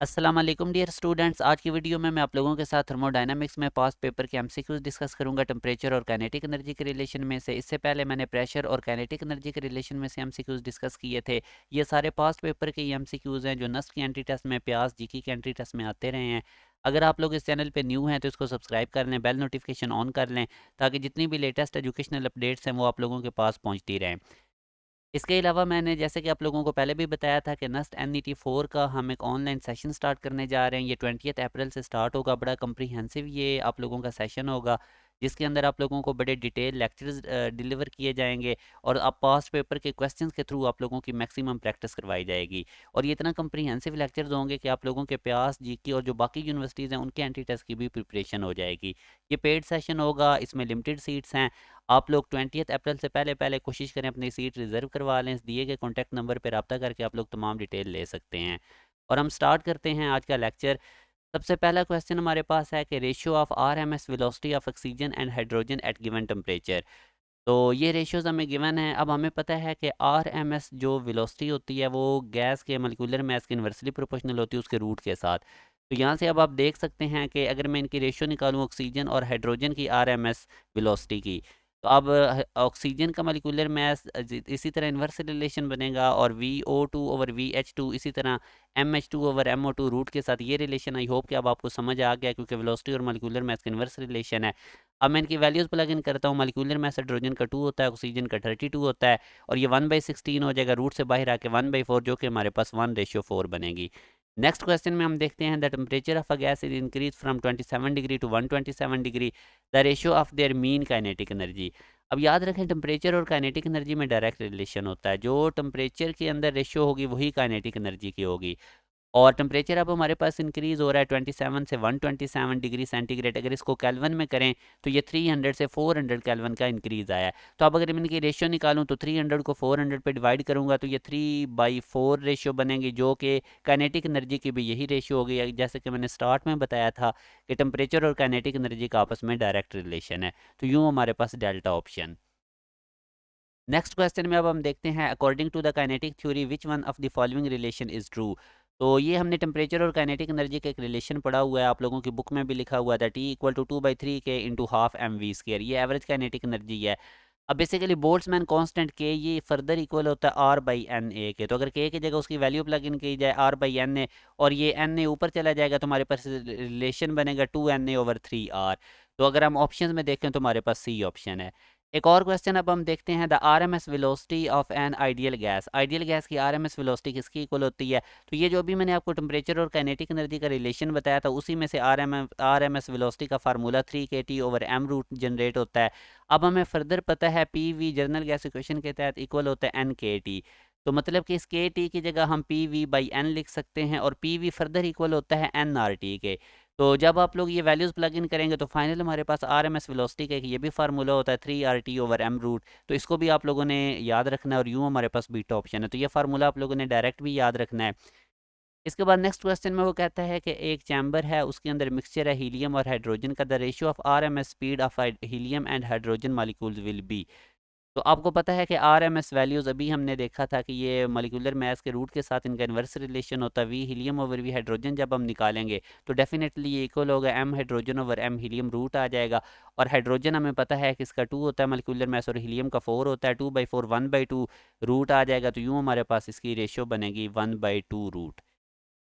अस्सलाम वालेकुम dear students. आज की वीडियो में मैं आप लोगों के साथ थर्मोडायनामिक्स में पास्ट पेपर के एमसीक्यूज डिस्कस करूंगा टेम्परेचर और काइनेटिक एनर्जी के रिलेशन में से। इससे पहले मैंने प्रेशर और काइनेटिक एनर्जी के रिलेशन में से एमसीक्यूज डिस्कस किए थे। ये सारे पास्ट पेपर के एमसीक्यूज हैं जो नस्ट की एंट्री टेस्ट में, प्यास जीके की एंट्री टेस्ट में आते रहे हैं। अगर आप लोग इस चैनल पे न्यू हैं तो इसको सब्सक्राइब कर लें, बेल नोटिफिकेशन ऑन कर लें, ताकि जितनी भी लेटेस्ट एजुकेशनल अपडेट्स हैं वो आप लोगों के पास पहुँचती रहें। इसके अलावा मैंने जैसे कि आप लोगों को पहले भी बताया था कि नस्ट NET 4 का हम एक ऑनलाइन सेशन स्टार्ट करने जा रहे हैं। ये 20 अप्रैल से स्टार्ट होगा। बड़ा कम्प्रीहेंसिव ये आप लोगों का सेशन होगा, जिसके अंदर आप लोगों को बड़े डिटेल लेक्चर्स डिलीवर किए जाएंगे और आप पास्ट पेपर के क्वेश्चंस के थ्रू आप लोगों की मैक्सिमम प्रैक्टिस करवाई जाएगी। और ये इतना कम्प्रीहेंसिव लेक्चर्स होंगे कि आप लोगों के प्यास जीके और जो बाकी यूनिवर्सिटीज़ हैं उनके एंट्री टेस्ट की भी प्रिपरेशन हो जाएगी। ये पेड सेशन होगा, इसमें लिमिटेड सीट्स हैं। आप लोग 20 अप्रैल से पहले पहले कोशिश करें अपनी सीट रिज़र्व करवा लें। इस दिए गए कॉन्टैक्ट नंबर पर रब्ता करके आप लोग तमाम डिटेल ले सकते हैं। और हम स्टार्ट करते हैं आज का लेक्चर। सबसे पहला क्वेश्चन हमारे पास है कि ratio of RMS velocity of oxygen and hydrogen at given temperature. तो ये रेशियोज हमें गिवन है। अब हमें पता है कि RMS जो वेलोसिटी होती है वो गैस के मॉलिक्यूलर मास के इन्वर्सली प्रोपोर्शनल होती है उसके रूट के साथ। तो यहाँ से अब आप देख सकते हैं कि अगर मैं इनकी रेशियो निकालूँ ऑक्सीजन और हाइड्रोजन की RMS वेलोसिटी की, तो अब ऑक्सीजन का मॉलिक्यूलर मास इसी तरह इन्वर्स रिलेशन बनेगा और VO2/VH2 इसी तरह MH2/MO2 रूट के साथ ये रिलेशन। आई होप कि अब आपको समझ आ गया, क्योंकि वेलोसिटी और मॉलिक्यूलर मास का इन्वर्स रिलेशन है। अब मैं इनकी वैल्यूज़ प्लग इन करता हूँ। मॉलिक्यूलर मास हाइड्रोजन का 2 होता है, ऑक्सीजन का 32 होता है, और ये 1/16 हो जाएगा, रूट से बाहर आके 1/4, जो कि हमारे पास 1:4 बनेगी। नेक्स्ट क्वेश्चन में हम देखते हैं the temperature of a gas is increase from 27 degree to 127 degree, the ratio of their mean kinetic energy. अब याद रखें टेम्परेचर और काइनेटिक एनर्जी में डायरेक्ट रिलेशन होता है। जो टेम्परेचर के अंदर रेशियो होगी वही काइनेटिक एनर्जी की होगी। और टेम्परेचर अब हमारे पास इंक्रीज हो रहा है 27 से 127 डिग्री सेंटीग्रेड। अगर इसको केल्विन में करें तो ये 300 से 400 केल्विन का इंक्रीज आया है। तो अब अगर मैं इनकी रेशियो निकालूं तो 300 को 400 पे डिवाइड करूंगा तो ये 3/4 रेशियो बनेगी, जो कि काइनेटिक एनर्जी की भी यही रेशियो हो गई। जैसे कि मैंने स्टार्ट में बताया था कि टेम्परेचर और काइनेटिक एनर्जी का आपस में डायरेक्ट रिलेशन है। तो यूँ हमारे पास डेल्टा ऑप्शन। नेक्स्ट क्वेश्चन में अब हम देखते हैं according to the kinetic theory which one of the following relation is true. तो ये हमने टेम्परेचर और काइनेटिक एनर्जी का एक रिलेशन पढ़ा हुआ है, आप लोगों की बुक में भी लिखा हुआ था, T=2/3 K into half mv²। ये एवरेज काइनेटिक एनर्जी है। अब बेसिकली बोल्ट्जमैन कांस्टेंट के ये फर्दर इक्वल होता है R/NA के। तो अगर के जगह उसकी वैल्यू प्लग इन की जाए R/NA, और ये NA ऊपर चला जाएगा तो हमारे पास रिलेशन बनेगा 2NA/3R। तो अगर हम ऑप्शन में देखें तो हमारे पास सी ऑप्शन है। एक और क्वेश्चन अब हम देखते हैं the RMS velocity of an ideal gas. Ideal gas की RMS वेलोसिटी किसकी इक्वल होती है? तो ये जो अभी मैंने आपको टेम्परेचर और काइनेटिक एनर्जी का रिलेशन बताया था उसी में से RMS वेलोसिटी का फार्मूला 3kT/m रूट जनरेट होता है। अब हमें फर्दर पता है PV जनरल गैस इक्वेशन के तहत इक्वल होता है NkT। तो मतलब कि इस KT की जगह हम PV/N लिख सकते हैं, और PV फर्दर इक्वल होता है NRT के। तो जब आप लोग ये वैल्यूज़ प्लग इन करेंगे तो फाइनल हमारे पास RMS वेलोसिटी का एक ये भी फार्मूला होता है 3RT/m रूट। तो इसको भी आप लोगों ने याद रखना है, और यूँ हमारे पास बीटा ऑप्शन है। तो ये फार्मूला आप लोगों ने डायरेक्ट भी याद रखना है। इसके बाद नेक्स्ट क्वेश्चन में वो कहता है कि एक चैम्बर है, उसके अंदर मिक्सचर है हीलियम और हाइड्रोजन का, the ratio of RMS speed of helium and hydrogen molecules will be. तो आपको पता है कि RMS वैल्यूज़ अभी हमने देखा था कि ये मॉलिक्यूलर मास के रूट के साथ इनका इन्वर्स रिलेशन होता है। वी हीलियम/वी हाइड्रोजन जब हम निकालेंगे तो डेफिनेटली ये इक्वल होगा M हाइड्रोजन/M हीलियम रूट आ जाएगा। और हाइड्रोजन हमें पता है कि इसका 2 होता है मॉलिक्यूलर मास, और हीलियम का 4 होता है। 2/4 1/2 रूट आ जाएगा। तो यूँ हमारे पास इसकी रेशियो बनेगी 1/2 रूट।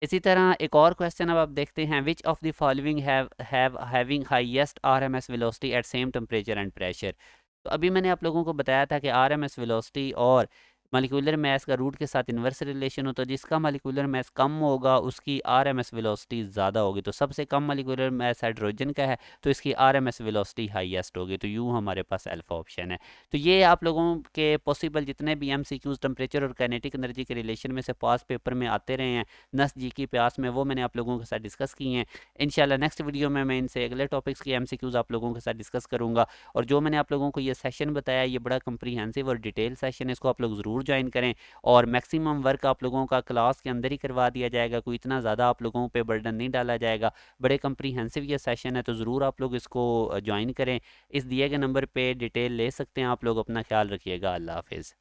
इसी तरह एक और क्वेश्चन अब आप देखते हैं which of the following having highest RMS velocity at same temperature and pressure. तो अभी मैंने आप लोगों को बताया था कि RMS वेलोसिटी और मॉलिक्यूलर मास का रूट के साथ इन्वर्स रिलेशन होता है। जिसका मॉलिक्यूलर मास कम होगा उसकी RMS वेलोसिटी ज़्यादा होगी। तो सबसे कम मॉलिक्यूलर मास हाइड्रोजन का है तो इसकी RMS वेलोसिटी हाईएस्ट होगी। तो यूँ हमारे पास अल्फा ऑप्शन है। तो ये आप लोगों के पॉसिबल जितने भी MCQs टेम्परेचर और काइनेटिक एनर्जी के रिलेशन में से पास पेपर में आते रहे हैं नस जी की प्यास में, वो मैंने आप लोगों के साथ डिस्कस किए हैं। इंशाल्लाह नेक्स्ट वीडियो में मैं इनसे अगले टॉपिक्स की MCQs आप लोगों के साथ डिस्कस करूंगा। और जो मैंने आप लोगों को ये सेशन बताया ये बड़ा कंप्रीहेंसिव और डिटेल सेशन है, इसको आप लोग ज़रूर ज्वाइन करें। और मैक्सिमम वर्क आप लोगों का क्लास के अंदर ही करवा दिया जाएगा, कोई इतना ज़्यादा आप लोगों पे बर्डन नहीं डाला जाएगा। बड़े कंप्रीहेंसिव ये सेशन है, तो ज़रूर आप लोग इसको ज्वाइन करें। इस दिए गए नंबर पर डिटेल ले सकते हैं आप लोग। अपना ख्याल रखिएगा। अल्लाह हाफिज़।